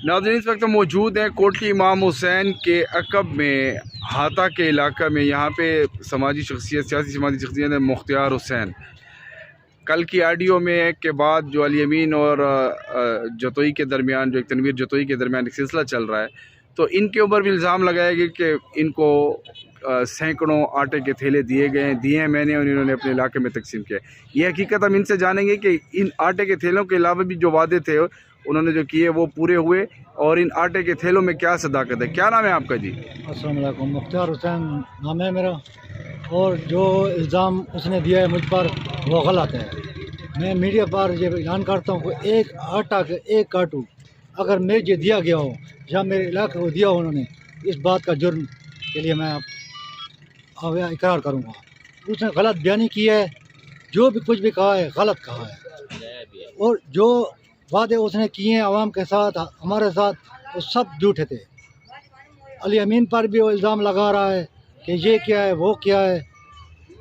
नाज़रीन इस वक्त मौजूद हैं कोटली इमाम हुसैन के अकब में हाता के इलाका में। यहाँ पे समाजी शख्सियत सियासी समाजी शख्सियत है मुख्तियार हुसैन। कल की ऑडियो में के बाद जो अली अमीन और जतोई के दरमियान जो एक तनवीर जतोई के दरमियान एक सिलसिला चल रहा है, तो इनके ऊपर भी इल्ज़ाम लगाया गया कि इनको सैकड़ों आटे के थैले दिए हैं मैंने और इन्होंने अपने इलाके में तकसीम किया। ये हकीकत हम इनसे जानेंगे कि इन आटे के थैलों के अलावा भी जो वादे थे उन्होंने जो किए वो पूरे हुए और इन आटे के थैलों में क्या सदाकत है। क्या नाम है आपका जी? अस्सलाम वालेकुम, मुख्तियार हुसैन नाम है मेरा। और जो इल्ज़ाम उसने दिया है मुझ पर वो गलत है। मैं मीडिया पर ये ऐलान करता हूँ कि एक आटा के एक काटू अगर मुझे दिया गया हो या मेरे इलाके को दिया हो उन्होंने, इस बात का जुर्म के लिए मैं अब इकरार करूँगा। उसने गलत बयानी की है, जो भी कुछ भी कहा है गलत कहा है, और जो वादे उसने किए हैं आवाम के साथ हमारे साथ वो सब झूठे थे। अली अमीन पर भी वो इल्ज़ाम लगा रहा है कि ये क्या है वो क्या है,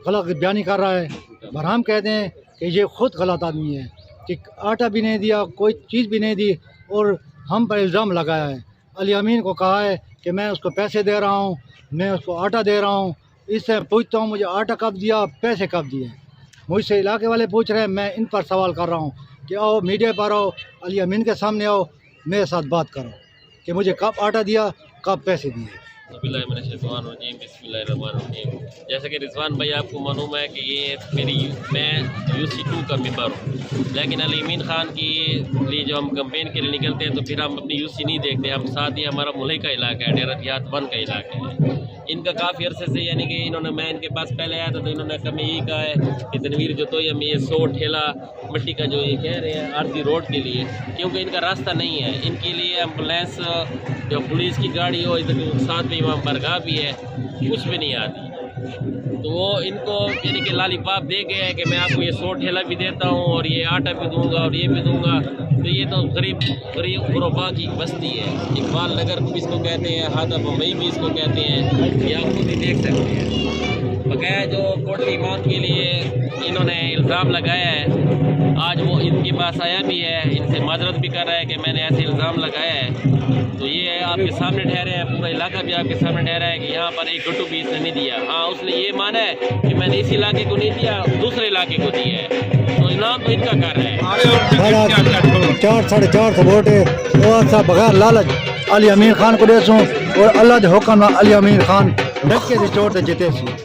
गलत बयानी कर रहा है। पर हम कहते हैं कि ये ख़ुद गलत आदमी है कि आटा भी नहीं दिया, कोई चीज़ भी नहीं दी और हम पर इल्ज़ाम लगाया है। अली अमीन को कहा है कि मैं उसको पैसे दे रहा हूँ, मैं उसको आटा दे रहा हूँ। इससे पूछता हूँ मुझे आटा कब दिया, पैसे कब दिए। मुझसे इलाके वाले पूछ रहे हैं, मैं इन पर सवाल कर रहा हूँ कि आओ मीडिया पर आओ, अली अमीन के सामने आओ, मेरे साथ बात करो कि मुझे कब आटा दिया, कब पैसे दिए। जैसे कि रिजवान भाई आपको मालूम है कि मैं UC2 का मेंबर हूँ, लेकिन अली अमीन ख़ान की लिए जो हम कैंपेन के लिए निकलते हैं तो फिर हम अपनी UC नहीं देखते। हम साथ ही हमारा मुल्क का इलाका है, डेरा दियात 1 का इलाका है। इनका काफ़ी अरसे से यानी कि मैं इनके पास पहले आया था तो इन्होंने कभी यही कहा है कि तनवीर जो तो हम ये 100 ठेला मिट्टी का जो ये कह रहे हैं आरजी रोड के लिए, क्योंकि इनका रास्ता नहीं है। इनके लिए एम्बुलेंस जो पुलिस की गाड़ी हो, इधर साथ में इमाम बरगाह भी है, कुछ भी नहीं आती। तो वो इनको यानी कि लालीपाप दे गया है कि मैं आपको ये 100 ठेला भी देता हूँ और ये आटा भी दूंगा और ये भी दूंगा। तो ये तो गरीब गुरबा की बस्ती है। इकबाल नगर भी इसको कहते हैं, हादा बम्बई भी इसको कहते हैं, ये आप खुद ही देख सकते हैं। बकाया जो कोटली इमाम के लिए इन्होंने इल्ज़ाम लगाया है, आज वो इनके पास आया भी है, इनसे माजरत भी कर रहा है कि मैंने ऐसे इल्ज़ाम लगाया है। तो ये आपके सामने ठहरे हैं, पूरा इलाका भी आपके सामने ठहरा है कि यहाँ पर एक गट्टू भी इसने नहीं दिया। हाँ, उसने ये माना है कि मैंने इस इलाके को नहीं दिया, दूसरे इलाके को दिया है। तो इनाम तो इनका कर रहा है। 4 साढ़े 4 वोट है और सब बगैर लालच अली अमीन खान को दे और अल्लाह के हुक्म अली अमीन खान डट के चोट जीते सी।